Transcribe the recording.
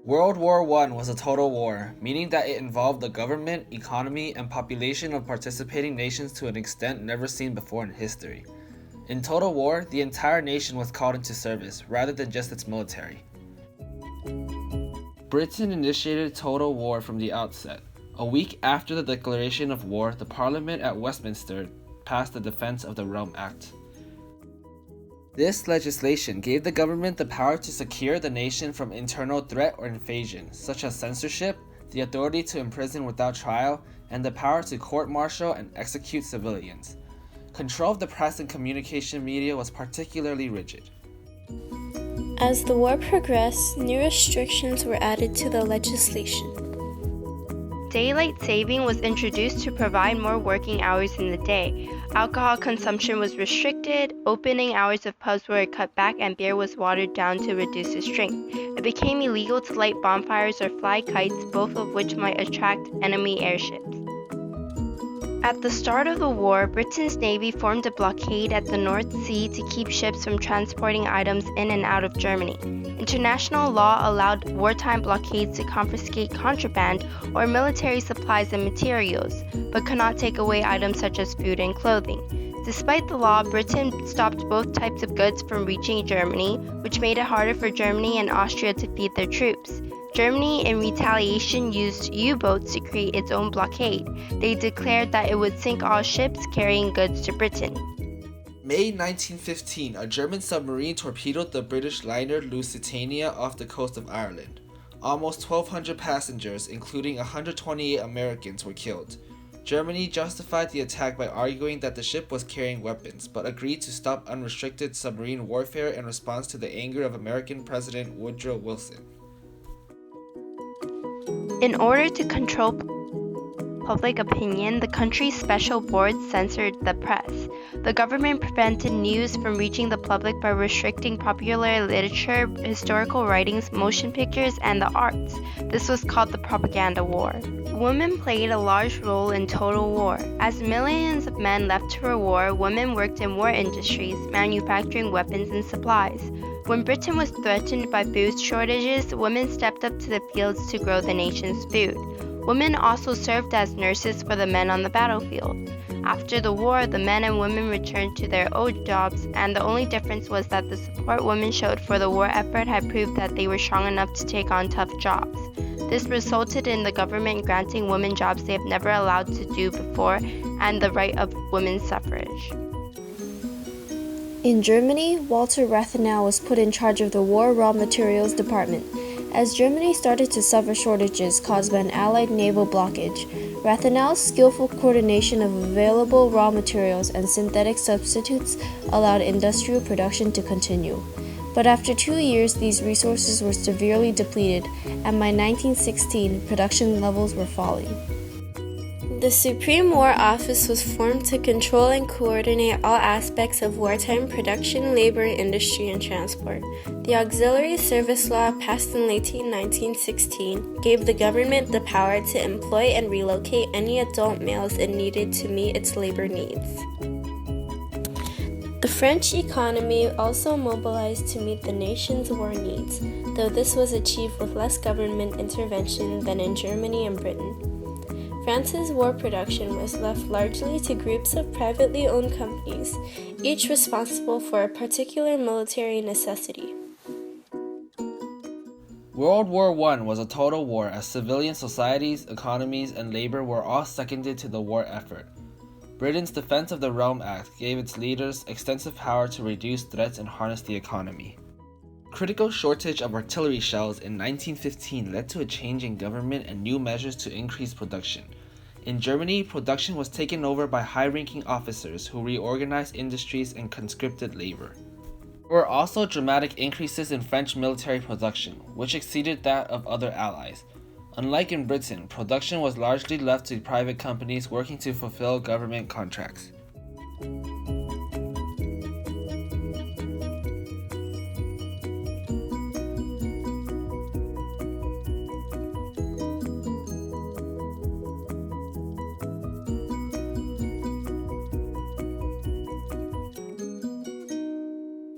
World War I was a total war, meaning that it involved the government, economy, and population of participating nations to an extent never seen before in history. In total war, the entire nation was called into service, rather than just its military. Britain initiated total war from the outset. A week after the declaration of war, the Parliament at Westminster passed the Defence of the Realm Act. This legislation gave the government the power to secure the nation from internal threat or invasion, such as censorship, the authority to imprison without trial, and the power to court-martial and execute civilians. Control of the press and communication media was particularly rigid. As the war progressed, new restrictions were added to the legislation. Daylight saving was introduced to provide more working hours in the day. Alcohol consumption was restricted, opening hours of pubs were cut back, and beer was watered down to reduce its strength. It became illegal to light bonfires or fly kites, both of which might attract enemy airships. At the start of the war, Britain's navy formed a blockade at the North Sea to keep ships from transporting items in and out of Germany. International law allowed wartime blockades to confiscate contraband or military supplies and materials, but could not take away items such as food and clothing. Despite the law, Britain stopped both types of goods from reaching Germany, which made it harder for Germany and Austria to feed their troops. Germany, in retaliation, used U-boats to create its own blockade. They declared that it would sink all ships carrying goods to Britain. May 1915, a German submarine torpedoed the British liner Lusitania off the coast of Ireland. Almost 1,200 passengers, including 128 Americans, were killed. Germany justified the attack by arguing that the ship was carrying weapons, but agreed to stop unrestricted submarine warfare in response to the anger of American President Woodrow Wilson. In order to control public opinion, the country's special board censored the press. The government prevented news from reaching the public by restricting popular literature, historical writings, motion pictures, and the arts. This was called the Propaganda War. Women played a large role in total war. As millions of men left for war, women worked in war industries, manufacturing weapons and supplies. When Britain was threatened by food shortages, women stepped up to the fields to grow the nation's food. Women also served as nurses for the men on the battlefield. After the war, the men and women returned to their old jobs, and the only difference was that the support women showed for the war effort had proved that they were strong enough to take on tough jobs. This resulted in the government granting women jobs they have never allowed to do before and the right of women's suffrage. In Germany, Walter Rathenau was put in charge of the War Raw Materials Department. As Germany started to suffer shortages caused by an Allied naval blockage, Rathenau's skillful coordination of available raw materials and synthetic substitutes allowed industrial production to continue. But after 2 years, these resources were severely depleted, and by 1916, production levels were falling. The Supreme War Office was formed to control and coordinate all aspects of wartime production, labor, industry, and transport. The Auxiliary Service Law, passed in late 1916, gave the government the power to employ and relocate any adult males it needed to meet its labor needs. The French economy also mobilized to meet the nation's war needs, though this was achieved with less government intervention than in Germany and Britain. France's war production was left largely to groups of privately owned companies, each responsible for a particular military necessity. World War I was a total war as civilian societies, economies, and labor were all seconded to the war effort. Britain's Defence of the Realm Act gave its leaders extensive power to reduce threats and harness the economy. Critical shortage of artillery shells in 1915 led to a change in government and new measures to increase production. In Germany, production was taken over by high-ranking officers who reorganized industries and conscripted labor. There were also dramatic increases in French military production, which exceeded that of other allies. Unlike in Britain, production was largely left to private companies working to fulfill government contracts.